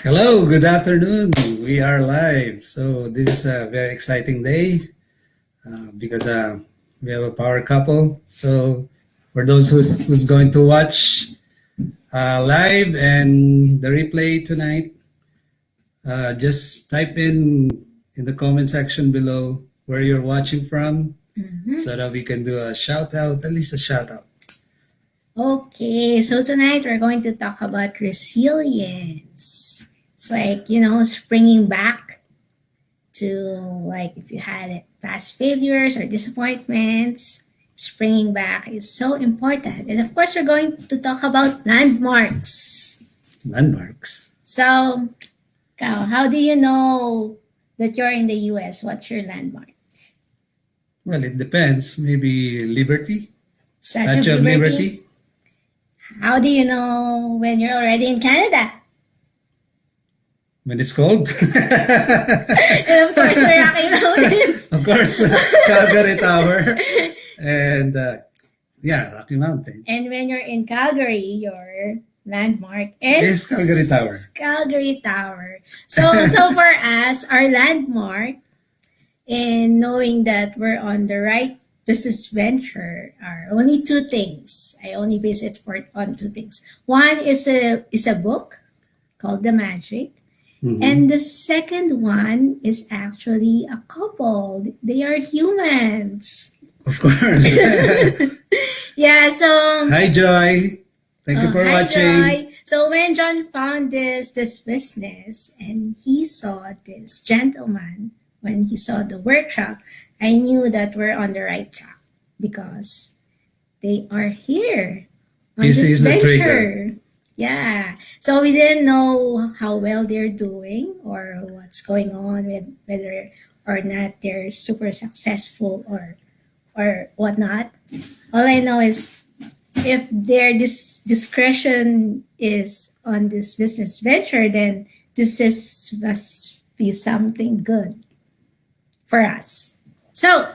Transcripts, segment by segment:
Hello, good afternoon. We are live. So this is a very exciting day because we have a power couple. So for those who's going to watch live and the replay tonight, just type in the comment section below where you're watching from, so that we can do a shout out, at least a shout out. Okay, so tonight we're going to talk about resilience. It's like, springing back to, like, if you had past failures or disappointments, springing back is so important. And of course, we're going to talk about landmarks. Landmarks. So, Kao, how do you know that you're in the US? What's your landmark? Well, it depends. Maybe Liberty, Statue Statue of Liberty. How do you know when you're already in Canada? When it's cold. And of course, the Rocky Mountains. Of course, Calgary Tower. And Rocky Mountain. And when you're in Calgary, your landmark is Calgary Tower. Calgary Tower. So for us, our landmark in knowing that we're on the right business venture are only two things. I only base it on two things. One is a book called The Magic. Mhm. And the second one is actually a couple. They are humans. Of course. Yeah, so Hi, Joy. Thank you for hi, watching. Joy. So when John found this business and he saw this gentleman, when he saw the workshop, I knew that we're on the right track because they are here on This this is the venture. trigger. Yeah. So we didn't know how well they're doing or what's going on with whether or not they're super successful or whatnot. All I know is if their discretion is on this business venture, then must be something good for us. So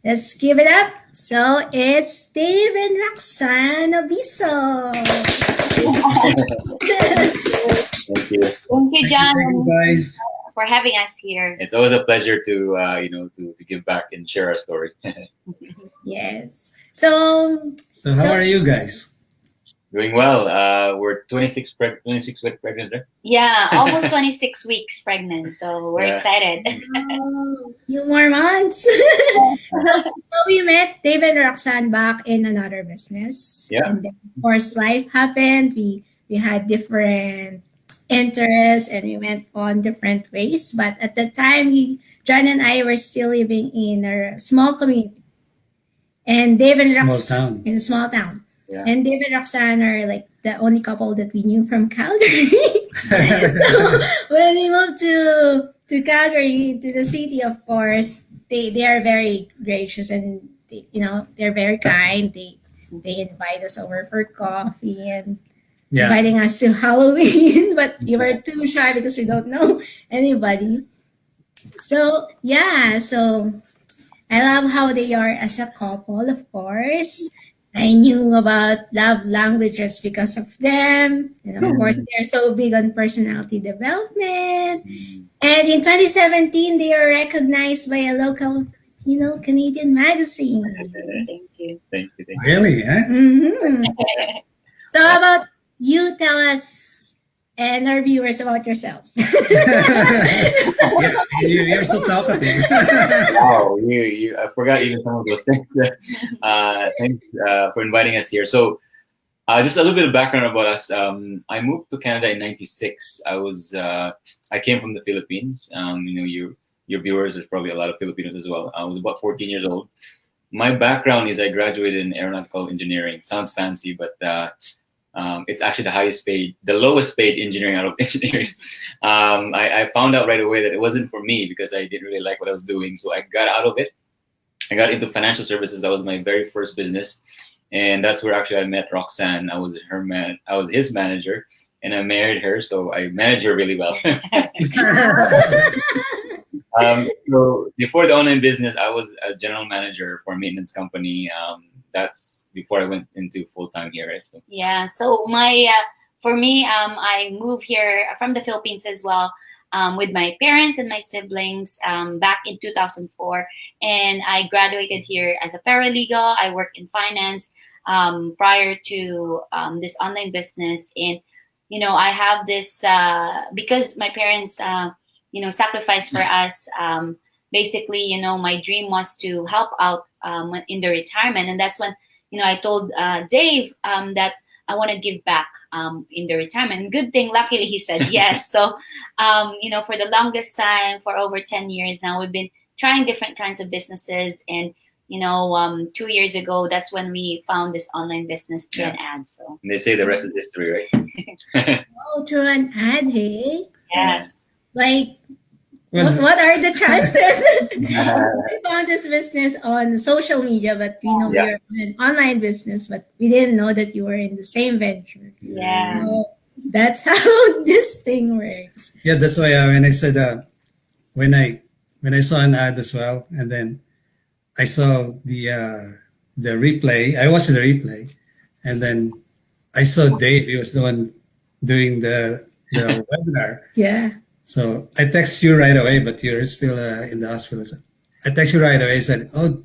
let's give it up. So it's Dave and Roxanne Abiso. Thank you. Thank you, John, Thank you, guys. for having us here. It's always a pleasure to give back and share our story. Yes. So How are you guys? Doing well. We're 26 weeks pregnant, right? Yeah, almost 26 weeks pregnant, so we're Yeah. excited. few more months. So we met Dave and Roxanne back in another business. Yeah. And then, of course, life happened. We had different interests and we went on different ways. But at the time, John and I were still living in a small community. And Dave and Small Roxanne town. in a small town. Yeah. And Dave and Roxanne are like the only couple that we knew from Calgary. So when we moved to Calgary, to the city, of course, they are very gracious and they're very kind. They invite us over for coffee and Yeah. inviting us to Halloween, but we were too shy because we don't know anybody. So yeah, so I love how they are as a couple, of course. I knew about love languages because of them. And of course, they're so big on personality development. And in 2017, they were recognized by a local Canadian magazine. Thank you. Thank you. Really, eh? Mhm. So how about you tell us and our viewers about yourselves? Yeah, you're so talkative. Wow, I forgot even some of those things. Thanks for inviting us here. So, just a little bit of background about us. I moved to Canada in '96. I came from the Philippines. Your viewers, there's probably a lot of Filipinos as well. I was about 14 years old. My background is I graduated in aeronautical engineering. Sounds fancy, but it's actually the lowest paid engineering out of engineering. I found out right away that it wasn't for me because I didn't really like what I was doing. So I got out of it. I got into financial services. That was my very first business. And that's where actually I met Roxanne. I was his manager and I married her. So I managed her really well. So before the online business, I was a general manager for a maintenance company. That's before I went into full time here, right? So. Yeah. So my for me, I moved here from the Philippines as well, with my parents and my siblings, back in 2004. And I graduated here as a paralegal. I worked in finance, prior to, this online business. And, I have this, because my parents, sacrificed for us. Basically, my dream was to help out, in the retirement. And that's when, I told, Dave, that I want to give back, in the retirement. And good thing, luckily, he said yes. So, for the longest time, for over 10 years now, we've been trying different kinds of businesses. And, 2 years ago, that's when we found this online business through an ad. So, And they say the rest is history, right? Oh, through an ad, hey? yes. Like, Well, what are the chances? We found this business on social media, but we know Yeah. you're an online business, but we didn't know that you were in the same venture. Yeah. So that's how this thing works. yeah, that's why when I said when I saw an ad as well, and then I saw the replay. I watched the replay, and then I saw Dave. He was the one doing the webinar. Yeah. So I text you right away, but you're still in the hospital. So I text you right away. I said, "Oh,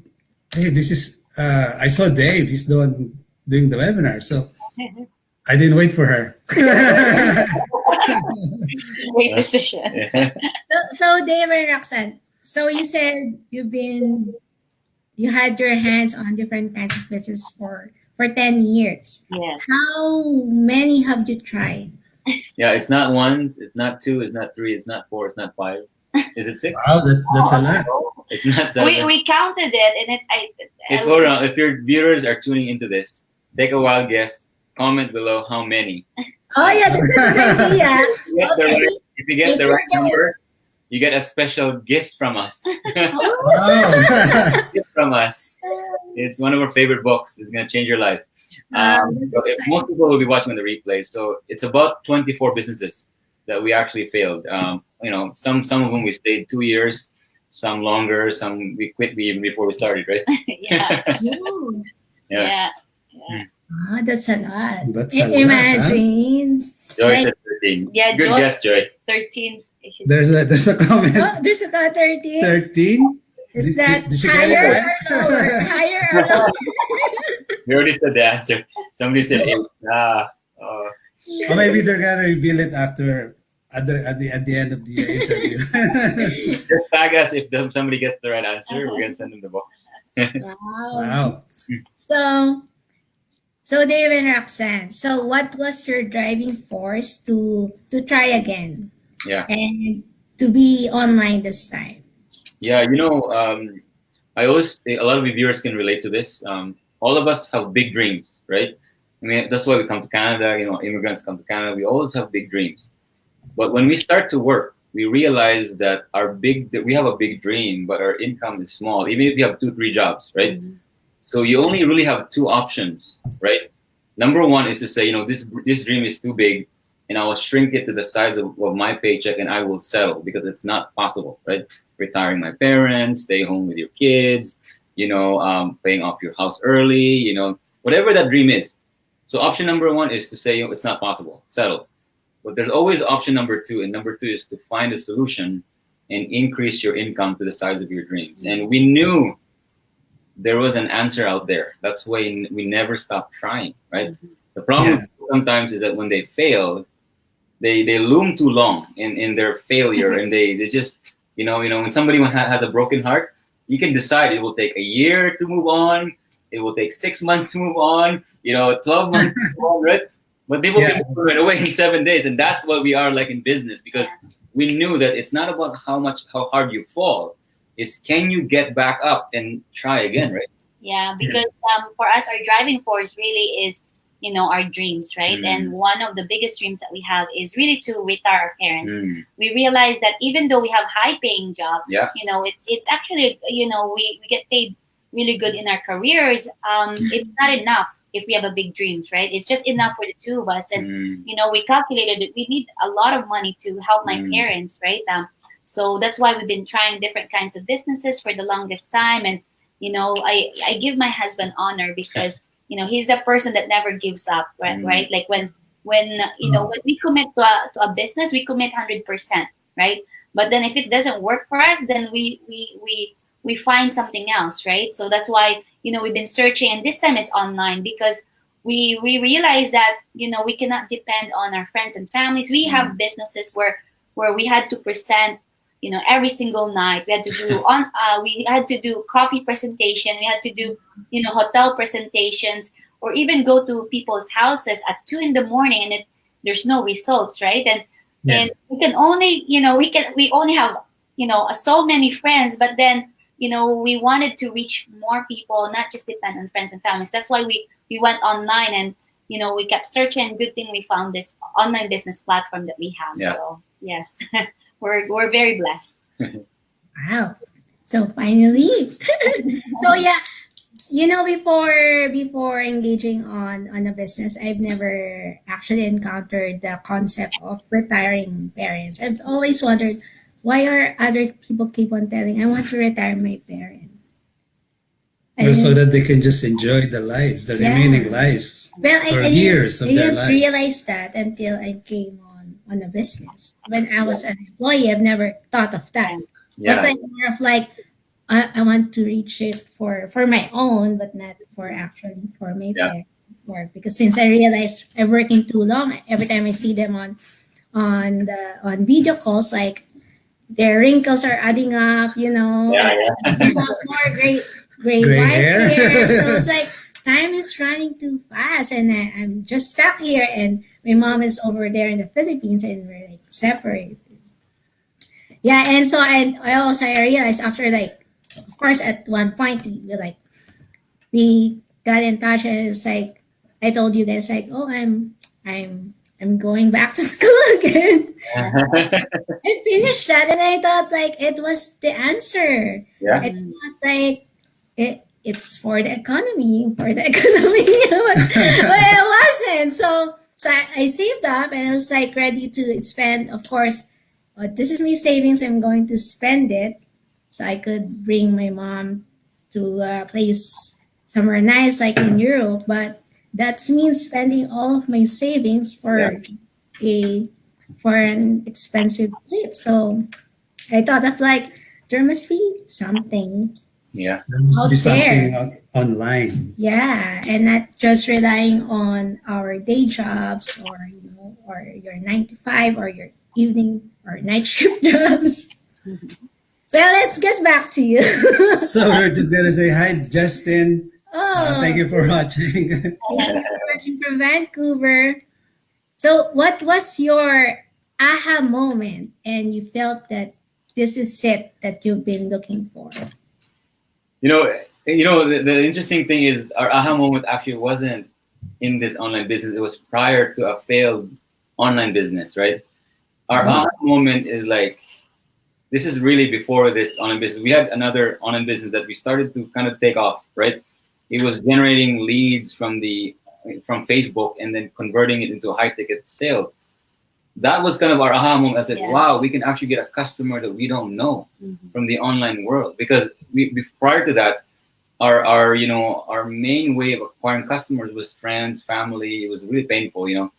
hey, this is." I saw Dave. He's the one doing the webinar. So I didn't wait for her. Great decision. Yeah. So Dave and Roxanne, so you said you had your hands on different kinds of business for 10 years. Yes. How many have you tried? Yeah, it's not one, it's not two, it's not three, it's not four, it's not five. Is it six? Wow, that's a lot. It's not seven. We counted it, and Hold on, if your viewers are tuning into this, take a wild guess. Comment below how many. Oh yeah, that's a good idea. If you get the right number, you get a special gift from us. Wow. Gift from us. It's one of our favorite books. It's gonna change your life. That's So if most people will be watching on the replay. So it's about 24 businesses that we actually failed. Some of them we stayed 2 years, some longer, some we quit even before we started, right? yeah, Ooh. Yeah. yeah. Ah, that's a lot. That's a lot, Imagine. Joy Like- said 13. Yeah, Good Joy- guess, Joy. 13. There's a comment. Oh, there's a 13. 13. Is Did- that did she get it higher right? or lower? Higher or lower? We already said the answer. Somebody said 8. Or maybe they're gonna reveal it after at the end of the interview. Just tag us if somebody gets the right answer. We're gonna send them the book. Wow. Wow. So Dave and Roxanne, so what was your driving force to try again Yeah. and to be online this time? Yeah, I always think a lot of the viewers can relate to this. All of us have big dreams, right? I mean, that's why we come to Canada. Immigrants come to Canada. We always have big dreams. But when we start to work, we realize that we have a big dream, but our income is small. Even if you have 2-3 jobs, right? Mhm. So you only really have 2 options, right? Number one is to say, this dream is too big, and I will shrink it to the size of my paycheck, and I will settle because it's not possible, right? Retiring my parents, stay home with your kids, paying off your house early, whatever that dream is. So option number one is to say, it's not possible, settle. But there's always option number 2, and number 2 is to find a solution and increase your income to the size of your dreams. And we knew there was an answer out there. That's why we never stopped trying, right? The problem sometimes is that when they fail, they loom too long in their failure, and they just, when somebody has a broken heart, you can decide it will take a year to move on, it will take 6 months to move on, 12 months to move on, right? But people can move it away in 7 days, and that's what we are like in business, because we knew that it's not about how hard you fall, it's can you get back up and try again, right? Yeah, because for us, our driving force really is, our dreams, right? Mm. And one of the biggest dreams that we have is really to retire our parents. Mm. We realize that even though we have high-paying job, Yeah. it's actually, we get paid really good in our careers. It's not enough if we have a big dreams, right? It's just enough for the 2 of us, and we calculated that we need a lot of money to help my parents, right? So that's why we've been trying different kinds of businesses for the longest time. And, I give my husband honor because, he's a person that never gives up, right? Right? Like when when when we commit to a business, we commit 100%, right? But then if it doesn't work for us, then we find something else, right? So that's why we've been searching, and this time it's online because we realize that we cannot depend on our friends and families. We have businesses where we had to present every single night. We had to do we had to do coffee presentation, we had to do hotel presentations, or even go to people's houses at 2 in the morning, and there's no results, right? Yeah. And we can only we only have so many friends, but then we wanted to reach more people, not just depend on friends and families. That's why we went online, and we kept searching. Good thing we found this online business platform that we have. Yeah. So yes, we're very blessed. Wow. So finally. So yeah, before engaging on a business, I've never actually encountered the concept of retiring parents. I've always wondered why are other people keep on telling I want to retire my parents. Well, so And that they can just enjoy the lives, the Yeah. remaining lives well, for I years of didn't, I their didn't lives. realize that until I came on a business. When I was an employee, I've never thought of that. It was Yeah. like more of like I want to reach it for my own, but not for actually for my Yeah. parents. Or because since I realized I'm working too long, every time I see them on video calls, like their wrinkles are adding up, Yeah. they have more gray Gray white hair. hair. So it's like time is running too fast, and I'm just stuck here, and my mom is over there in the Philippines, and we're like separated. Yeah, and so I realized after, like, of course at one point we got in touch, and it's like I told you guys, like, oh, I'm going back to school again. I finished that, and I thought like it was the answer. Yeah. I thought like it's for the economy, but it wasn't. So I saved up, and I was like ready to spend. Of course, this is my savings. I'm going to spend it so I could bring my mom to a place somewhere nice, like in Europe. But that means spending all of my savings a for an expensive trip. So I thought of like there must be something Yeah. There must out be something there. online. Yeah, and not just relying on our day jobs, or your 9 to 5, or your evening or night shift jobs. Well, let's get back to you. So we're just gonna say hi, Justin. Oh, Thank you for watching. thank you for watching from Vancouver. So, what was your aha moment, and you felt that this is it that you've been looking for? You know, the interesting thing is our aha moment actually wasn't in this online business. It was prior to a failed online business, right? Our Oh. aha moment is like, this is really before this online business. We had another online business that we started to kind of take off, right? It was generating leads from Facebook and then converting it into a high ticket sale. That was kind of our aha moment. I said, Yeah. wow, we can actually get a customer that we don't know from the online world. Because prior to that, our main way of acquiring customers was friends, family. It was really painful, and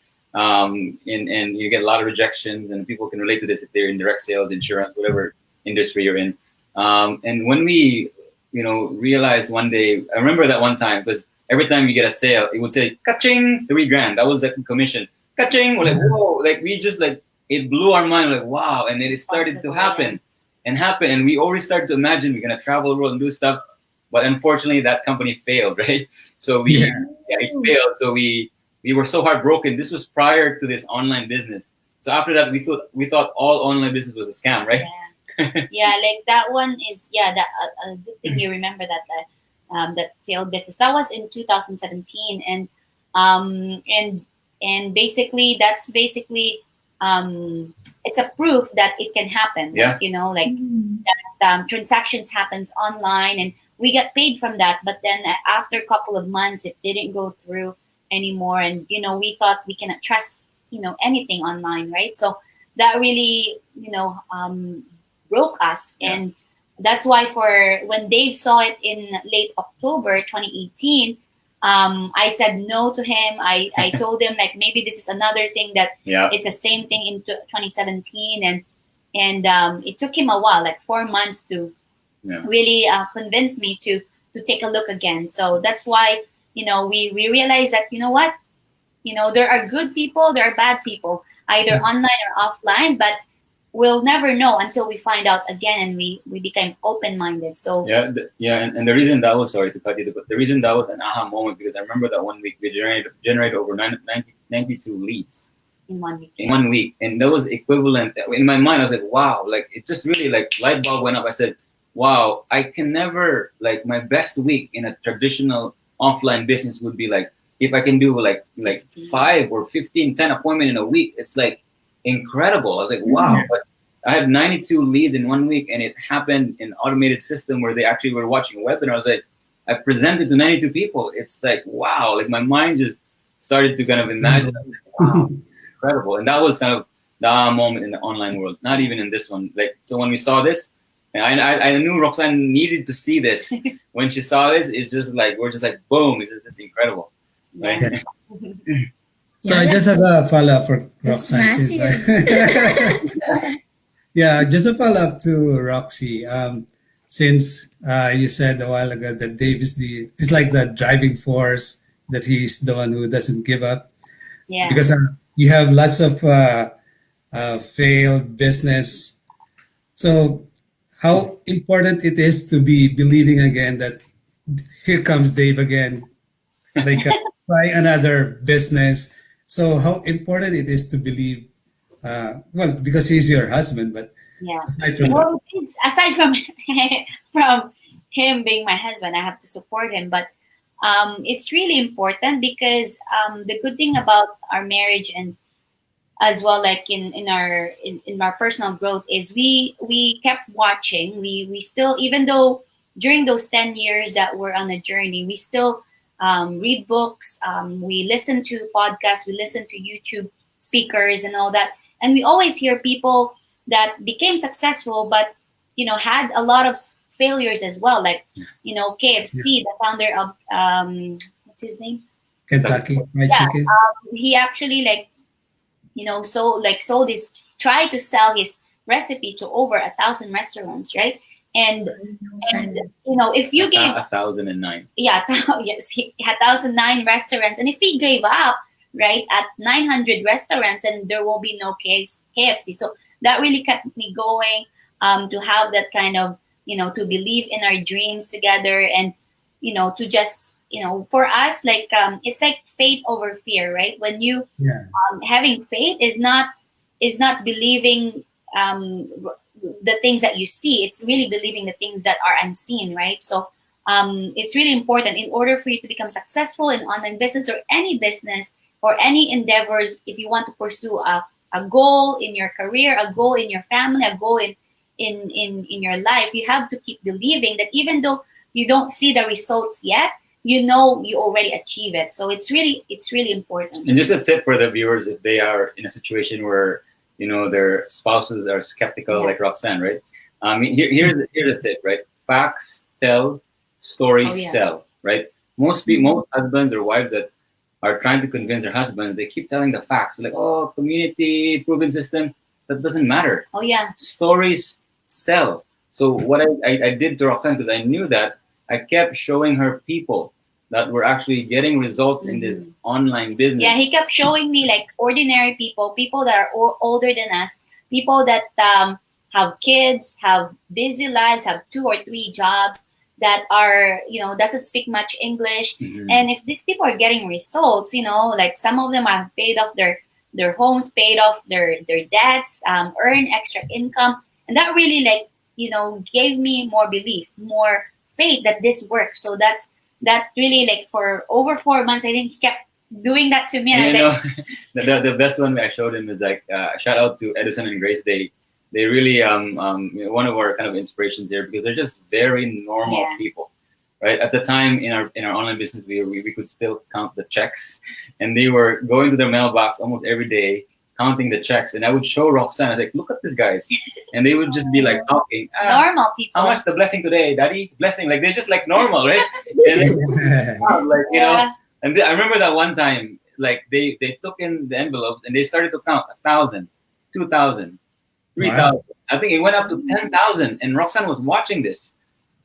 you get a lot of rejections, and people can relate to this if they're in direct sales, insurance, whatever industry you're in. And when we, realized one day, I remember that one time, because every time you get a sale, it would say, ka-ching, $3,000. That was the commission. Ka-ching, we're like, whoa, like we just like, it blew our mind, like, wow. And then it started to happen. And we already started to imagine we're going to travel the world and do stuff. But unfortunately, that company failed, right? So it failed. So we were so heartbroken. This was prior to this online business. So after that, we thought all online business was a scam, right? Yeah, like that one is that a good thing you remember that failed business. That was in 2017, and basically that's it's a proof that it can happen. Yeah. That transactions happens online, and we got paid from that. But then after a couple of months, it didn't go through anymore, and we thought we cannot trust anything online, right? So that really broke us. And that's why when Dave saw it in late October 2018, I said no to him. I told him like maybe this is another thing that Yeah. it's the same thing in 2017, and it took him a while, like 4 months, to Yeah. really convince me to take a look again. So that's why we realized that what there are good people, there are bad people, either online or offline, but we'll never know until we find out again, and we became open-minded. So Yeah, and the reason that was, sorry to cut you, but the reason that was an aha moment, because I remember that 1 week we generated over 92 leads in 1 week. in 1 week, and that was equivalent. In my mind, I was like, wow, like it just really like light bulb went up. I said, wow, I can never, like, my best week in a traditional offline business would be like if I can do like 5 or 15, 10 appointment in a week. It's like incredible. I was like, wow. But I had 92 leads in 1 week, and it happened in automated system where they actually were watching a webinar. I was like, I presented to 92 people. It's like, wow, like my mind just started to kind of imagine. I was like, wow, incredible. And that was kind of the moment in the online world, not even in this one. Like, so when we saw this, and I knew Roxanne needed to see this. When she saw this, it's just like, we're just like, boom, it's just incredible. Right? Yeah. So I just have a follow-up for That's Roxanne. Since yeah, just a follow-up to Roxy. Since you said a while ago that Dave is like the driving force, that he's the one who doesn't give up. Yeah. Because you have lots of failed business. So how important it is to be believing again that here comes Dave again, like try another business. So how important it is to believe, well, because he's your husband, but Yeah. aside from that, Well, aside from from him being my husband, I have to support him. But it's really important because the good thing about our marriage, and as well, like in our personal growth, is we kept watching. We still, even though during those 10 years that we're on a journey, we still read books, we listen to podcasts, we listen to YouTube speakers and all that, and we always hear people that became successful, but had a lot of failures as well, like KFC, the founder of what's his name? Kentucky Fried Yeah, Chicken. he actually sold his, tried to sell his recipe to over 1,000 restaurants, right? And if you gave 1,009. yes, he had 1,009 restaurants, and if he gave up right at 900 restaurants, then there will be no KFC. So that really kept me going, to have that kind of to believe in our dreams together, and to just for us, like it's like faith over fear, right? When you Yeah. having faith is not believing the things that you see. It's really believing the things that are unseen, right? So it's really important in order for you to become successful in online business or any business or any endeavors. If you want to pursue a goal in your career, a goal in your family, a goal in your life, you have to keep believing that even though you don't see the results yet, you already achieve it. So it's really important. And just a tip for the viewers, if they are in a situation where their spouses are skeptical, like Roxanne, right? Here's a tip, right? Facts tell, stories sell, right? Most husbands or wives that are trying to convince their husbands, they keep telling the facts, like, oh, community proven system. That doesn't matter. Oh yeah, stories sell. So what I did to Roxanne, because I knew that, I kept showing her people that were actually getting results in this online business. Yeah, he kept showing me like ordinary people that are older than us, people that have kids, have busy lives, have 2 or 3 jobs, that are doesn't speak much English. And if these people are getting results, like some of them have paid off their homes, paid off their debts, earn extra income, and that really gave me more belief, more faith that this works. So that really, like, for over 4 months, I think he kept doing that to me. And I was like, the best one I showed him is like, shout out to Edison and Grace. They really one of our kind of inspirations there, because they're just very normal people, right? At the time in our online business, we could still count the checks, and they were going to their mailbox almost every day, counting the checks, and I would show Roxanne. I was like, look at these guys, and they would just be like talking. Normal people. How much the blessing today, Daddy? Blessing, like they're just like normal, right? And then, like Yeah. and I remember that one time, like they took in the envelopes and they started to count 1,000, 2,000, 3,000. I think it went up to 10,000, and Roxanne was watching this,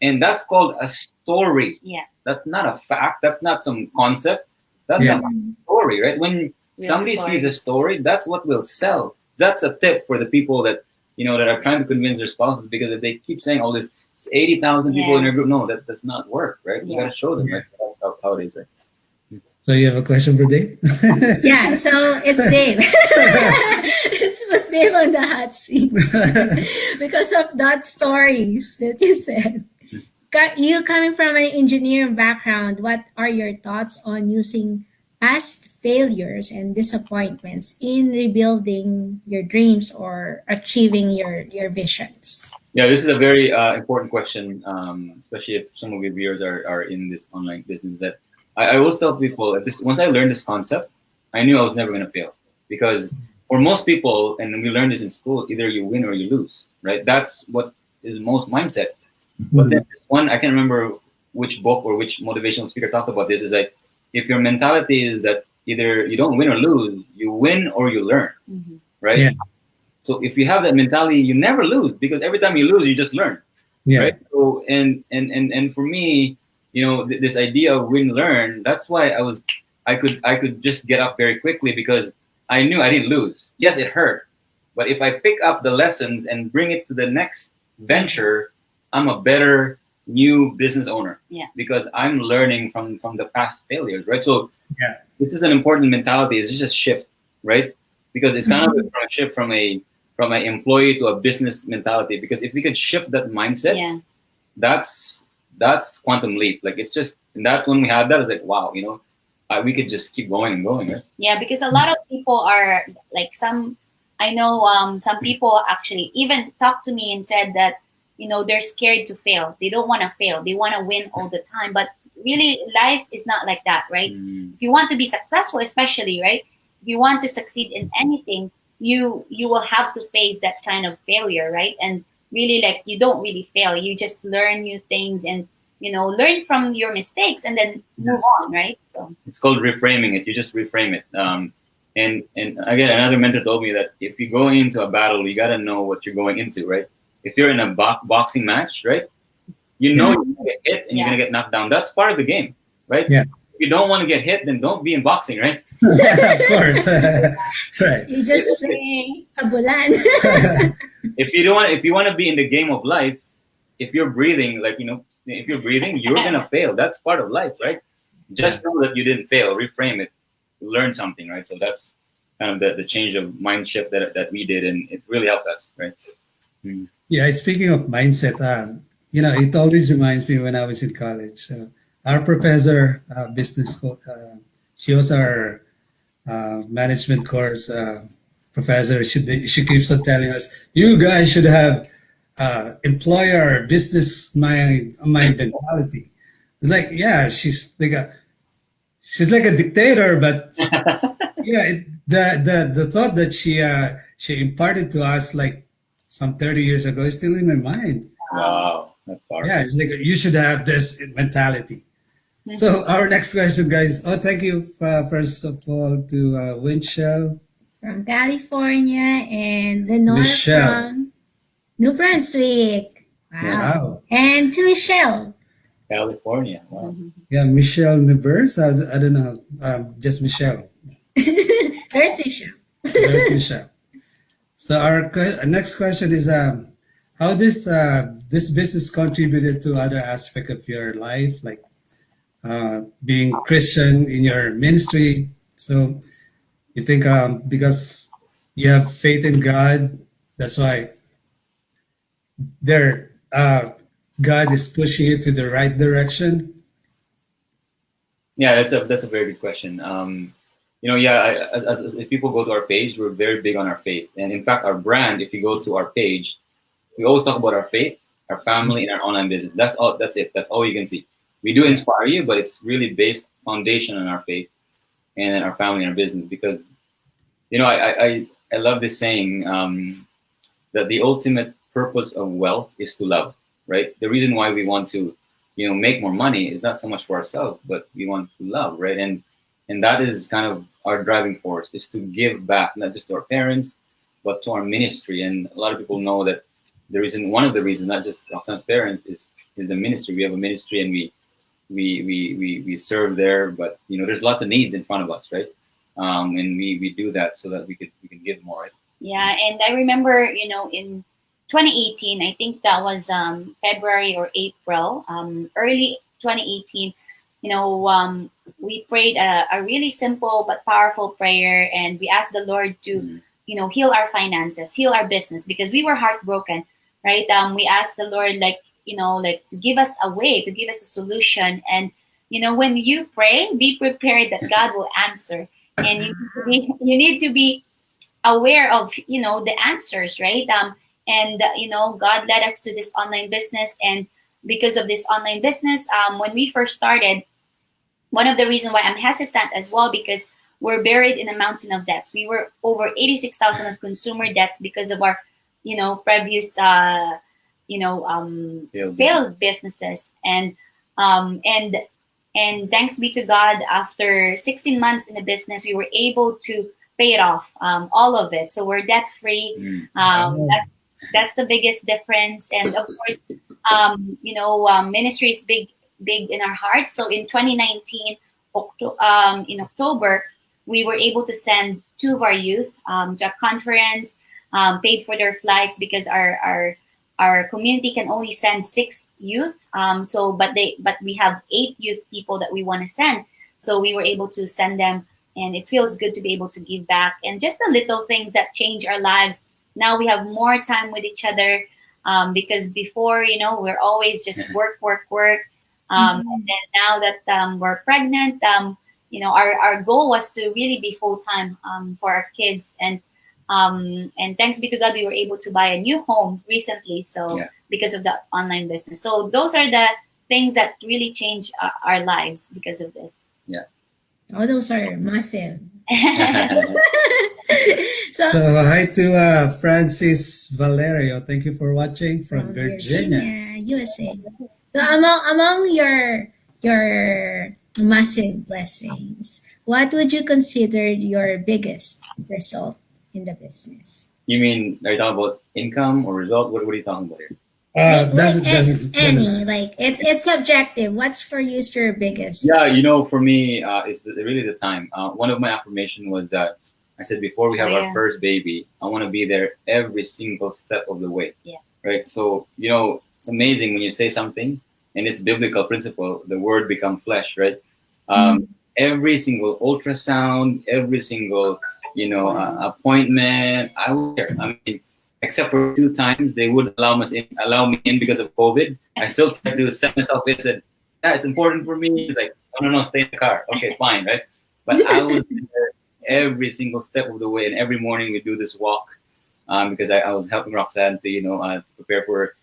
and that's called a story. Yeah. That's not a fact. That's not some concept. That's Yeah. a story, right? When Real somebody story. sees a story, that's what will sell. That's a tip for the people that that are trying to convince their spouses, because if they keep saying all this, it's 80,000 people in Yeah. your group. No, that does not work, right? You Yeah. gotta show them. Right? So that's how it is, right? So you have a question for Dave? Yeah, so it's Dave. Let's put Dave on the hot seat because of that stories that you said. You coming from an engineering background, what are your thoughts on using past failures and disappointments in rebuilding your dreams or achieving your visions? Yeah, this is a very important question, especially if some of your viewers are in this online business. That I always tell people, once I learned this concept, I knew I was never going to fail, because for most people, and we learn this in school, either you win or you lose, right? That's what is most mindset. But then this one, I can't remember which book or which motivational speaker talked about this. Is like, if your mentality is that either you don't win or lose, you win or you learn, Mm-hmm. right? Yeah. So if you have that mentality, you never lose, because every time you lose, you just learn, Yeah. right? So and for me, this idea of win learn, that's why I could just get up very quickly, because I knew I didn't lose. Yes, it hurt, but if I pick up the lessons and bring it to the next venture, I'm a better new business owner. Yeah. Because I'm learning from the past failures, right? So Yeah. this is an important mentality. It's just a shift, right? Because it's kind of a shift from an employee to a business mentality. Because if we could shift that mindset, Yeah. that's quantum leap. Like, it's just, and that's when we had that. It's like, wow, we could just keep going and going, right? Yeah, because a lot of people are like I know some people actually even talked to me and said that, they're scared to fail. They don't want to fail. They want to win all the time. But really, life is not like that, right? If you want to be successful, especially, right? If you want to succeed in anything, you will have to face that kind of failure, right? And really, like, you don't really fail. You just learn new things and, learn from your mistakes and then move on, right? So It's called reframing it. You just reframe it. And again, another mentor told me that if you go into a battle, you got to know what you're going into, right? If you're in a boxing match, right, you're going to get hit and you're going to get knocked down. That's part of the game, right? Yeah. If you don't want to get hit, then don't be in boxing, right? Of course. Right. You just play kabulan. If you want to be in the game of life, if you're breathing, if you're breathing, you're going to fail. That's part of life, right? Just know that you didn't fail. Reframe it. Learn something, right? So that's kind of the change of mind shift that we did, and it really helped us, right? Yeah, speaking of mindset, it always reminds me when I was in college. Our professor, business school, she was our management course professor. She keeps on telling us, you guys should have employer business mind mentality. Like, yeah, she's like a dictator, but yeah, the thought that she imparted to us like some 30 years ago is still in my mind. Wow, that's powerful. Yeah, it's like you should have this mentality. So our next question, guys. Oh, thank you first of all to Winchell. From California and Lenore Michelle. from New Brunswick. Wow. Wow. And to Michelle. California. Wow. Yeah, Michelle Nevers. I don't know. Just Michelle. There's Michelle. There's Michelle. So our next question is how this business contributed to other aspect of your life, like being Christian in your ministry. So you think because you have faith in God, that's why God is pushing you to the right direction? Yeah, that's a very good question. As people go to our page, we're very big on our faith, and in fact, our brand. If you go to our page, we always talk about our faith, our family, and our online business. That's all. That's it. That's all you can see. We do inspire you, but it's really based foundation on our faith and our family and our business. Because, I I love this saying that the ultimate purpose of wealth is to love, right? The reason why we want to, make more money is not so much for ourselves, but we want to love, right? And that is kind of our driving force, is to give back, not just to our parents, but to our ministry. And a lot of people know that one of the reasons, not just Roxanne's parents, is the ministry. We have a ministry, and we serve there, but there's lots of needs in front of us, right? And we do that so that we can give more, right? Yeah, and I remember, in 2018, I think that was February or April, early 2018, we prayed a really simple but powerful prayer, and we asked the Lord to, heal our finances, heal our business, because we were heartbroken, right? We asked the Lord, like give us a way, to give us a solution. And, when you pray, be prepared that God will answer. And you need to be aware of the answers, right? And God led us to this online business, and because of this online business, when we first started, one of the reasons why I'm hesitant as well, because we're buried in a mountain of debts. We were over 86,000 of consumer debts because of our previous failed businesses. And thanks be to God, after 16 months in the business, we were able to pay it off, all of it. So we're debt free. That's the biggest difference. And of course, ministry is big in our hearts. So in 2019, in October, we were able to send two of our youth to a conference, paid for their flights, because our community can only send 6 youth. But we have 8 youth people that we want to send. So we were able to send them, and it feels good to be able to give back, and just the little things that change our lives. Now we have more time with each other, because before, we're always just work. And then now that we're pregnant, our goal was to really be full time for our kids. And thanks be to God, we were able to buy a new home recently. So because of the online business. So those are the things that really change our lives because of this. Yeah. Oh, those are massive. So hi to Francis Valerio. Thank you for watching from Virginia. USA. So among your massive blessings, what would you consider your biggest result in the business? You mean, are you talking about income or result? What are you talking about here? Any, like it's subjective. What's for you is your biggest? Yeah, for me, it's really the time. One of my affirmation was that I said, before we have our first baby, I want to be there every single step of the way. Yeah. Right. So it's amazing when you say something and it's biblical principle, the word become flesh, right? Every single ultrasound, every single appointment, I was there. I mean, except for 2 times they would allow me in because of COVID. I still tried to set myself in. Said, yeah, it's important for me. He's like, no, stay in the car. Okay, fine, right? But I was there every single step of the way, and every morning we do this walk, because I was helping Roxanne to prepare for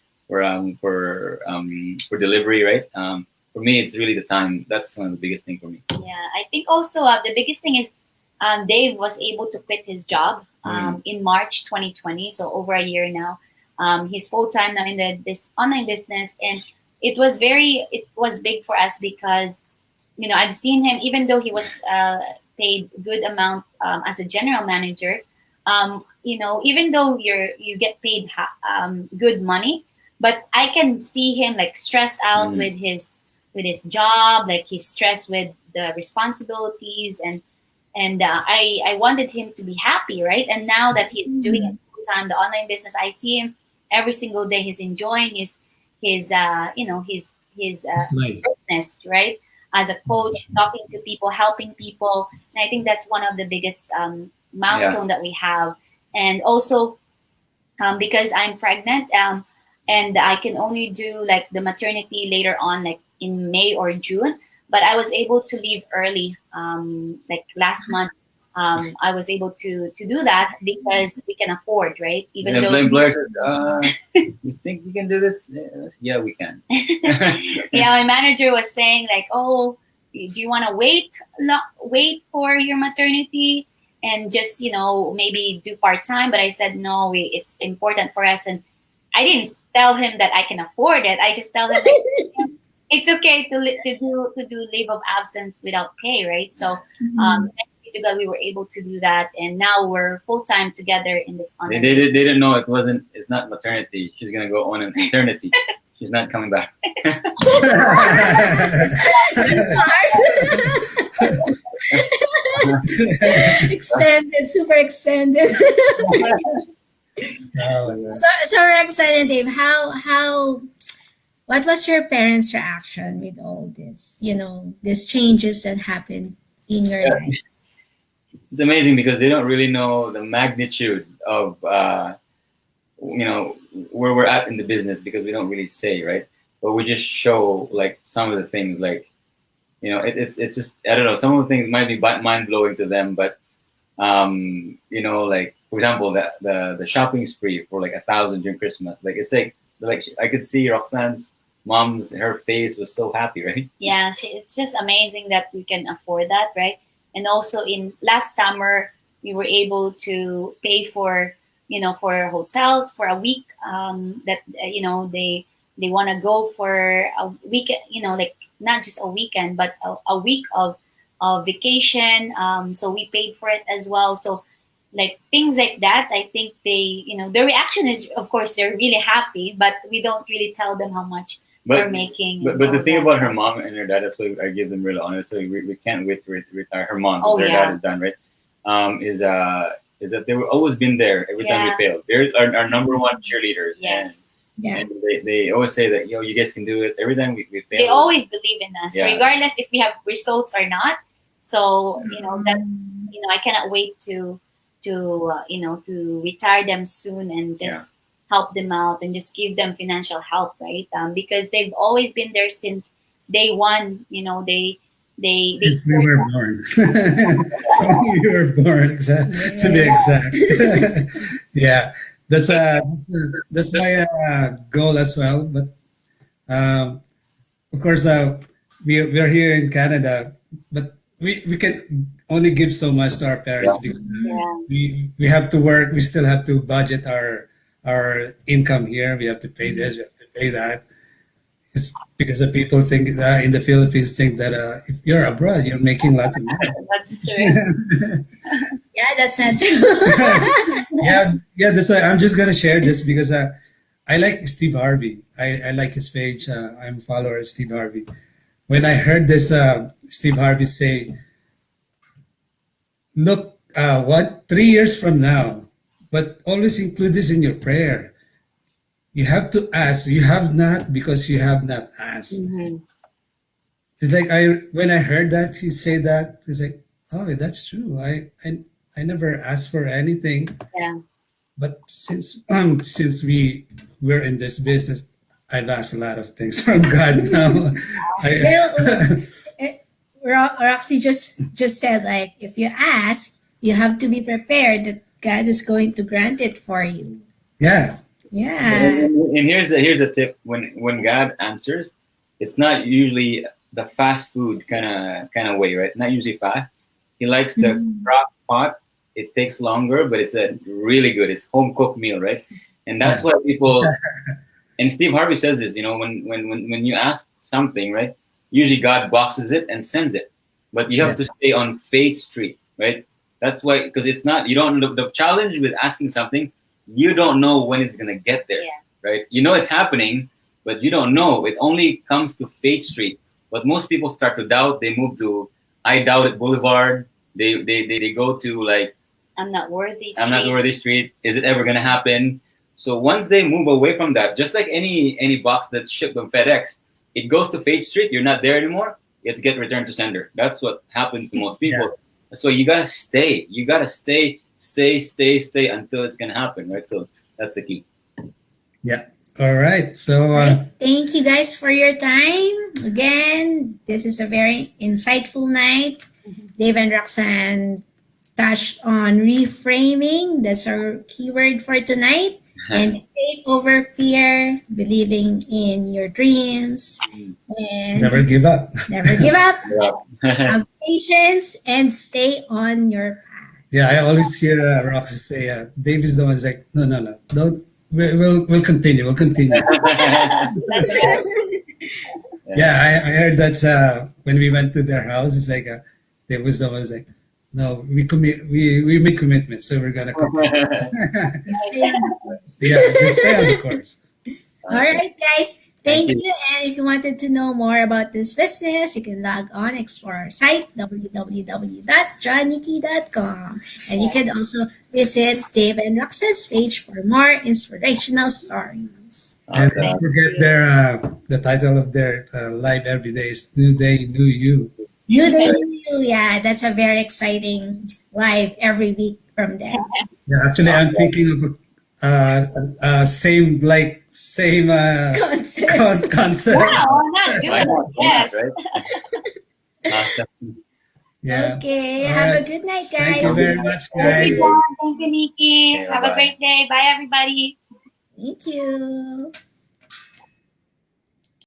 delivery, right? For me, it's really the time. That's one of the biggest thing for me. Yeah, I think also the biggest thing is Dave was able to quit his job in March 2020, so over a year now. He's full time now in this online business, and it was big for us because I've seen him, even though he was paid good amount as a general manager. Even though you get paid good money, but I can see him like stressed out with his job, like he's stressed with the responsibilities, and I wanted him to be happy, right? And now that he's doing it full time, the online business, I see him every single day. He's enjoying his business, right? As a coach, talking to people, helping people, and I think that's one of the biggest milestone that we have. And also because I'm pregnant, and I can only do like the maternity later on, like in May or June. But I was able to leave early, like last month. I was able to do that because we can afford, right? Even though the employer says, "You think we can do this?" Yeah, we can. Yeah, my manager was saying like, "Oh, do you want to wait for your maternity?" and just maybe do part time. But I said no, it's important for us, and I didn't tell him that I can afford it. I just tell him like, it's okay to do leave of absence without pay, right? So thank you to God we were able to do that, and now we're full time together in this They, online. they, they didn't know it's not maternity. She's gonna go on an eternity. She's not coming back. That's smart. Extended, super extended. Oh, So Roxanne and Dave, what was your parents' reaction with all this? These changes that happened in your Yeah. life. It's amazing because they don't really know the magnitude of where we're at in the business, because we don't really say, right, but we just show like some of the things, like it's just, I don't know, some of the things might be mind blowing to them, but like for example the shopping spree for like 1,000 during Christmas, like it's like I could see Roxanne's mom's, her face was so happy, right? Yeah, it's just amazing that we can afford that, right? And also in last summer, we were able to pay for, for hotels for a week. That they want to go for a weekend, like not just a weekend, but a week of vacation. So we paid for it as well. So like things like that, I think their reaction is, of course, they're really happy, but we don't really tell them how much we're But making. but the all thing that. about her mom and her dad, that's why I give them real honor. So we can't wait to retire her mom. Oh, Their yeah. dad is done, right? Is that they were always been there every time Yeah. we failed. They're our number one cheerleaders. Yes. Yeah. And they always say that, you guys can do it. Every time we fail, They always believe in us, Yeah. regardless if we have results or not. So that's I cannot wait to retire them soon and just help them out and just give them financial help, right? Because they've always been there since day one. They since we were born. Since we were born, to be Yes. exact. Yeah, that's my goal as well. But of course, we are here in Canada, but we can only give so much to our parents because yeah. we have to work. We still have to budget our income here. We have to pay this. We have to pay that. It's because the people think in the Philippines think that if you're abroad, you're making lots of money. That's true. Yeah, that's not true. Yeah. That's why I'm just gonna share this because I like Steve Harvey. I like his page. I'm a follower of Steve Harvey. When I heard this, Steve Harvey say, "Look, 3 years from now, but always include this in your prayer. You have to ask. You have not because you have not asked." Mhm. It's like when I heard that he say that, it's like, oh, that's true. I never asked for anything, Yeah. but since we're in this business, I've asked a lot of things from God now. Well, I, Roxy just said, like, if you ask, you have to be prepared that God is going to grant it for you. yeah, Yeah. And here's the tip: when God answers, it's not usually the fast food kind of way, right? Not usually fast. He likes the crock pot. It takes longer, but it's a really good. It's home cooked meal, right? And that's why people. And Steve Harvey says this, when you ask something, right? Usually God boxes it and sends it, but you have to stay on Faith Street, right? That's why, because it's not, you don't, the challenge with asking something, you don't know when it's going to get there, Yeah. right? You know it's happening, but you don't know. It only comes to Faith Street. But most people start to doubt. They move to I Doubt It Boulevard. They go to like, I'm not worthy. I'm not Street. worthy street. Is it ever going to happen? So once they move away from that, just like any box that's shipped on FedEx, it goes to Faith Street. You're not there anymore. It's get returned to sender. That's what happens to most people. So you gotta stay. You gotta stay until it's gonna happen, right? So that's the key. yeah. All right. So Right. Thank you guys for your time. Again, this is a very insightful night. Dave and Roxanne touched on reframing. That's our keyword for tonight. And faith over fear, believing in your dreams, and never give up. never give up. Yeah. Have patience and stay on your path. Yeah, I always hear Roxy say, Dave is the one who's like, no, no, no, don't. We'll continue. We'll continue. Yeah, I heard that's when we went to their house. It's like Dave was the one who's like, no, we make commitments, so we're gonna continue. Stay on the course. Yeah, just stay on the course. All right, guys. Thank Thank you. you. And if you wanted to know more about this business, you can log on, explore our site, www.johnnyki.com. And you can also visit Dave and Roxanne's page for more inspirational stories. And Awesome. don't forget their the title of their live every day is New Day, New You. New Day, New You. Yeah, that's a very exciting live every week from them. Yeah, actually, I'm thinking of same Concept. concept. Wow, not Why good. not? Why Yes. not, right? Awesome. Yeah. Okay. All Have a right. good night, Thank you guys. very much, Thank guys. you, John. Thank you, Nikki. Okay, Have a bye-bye. great day. Bye, everybody. Thank you.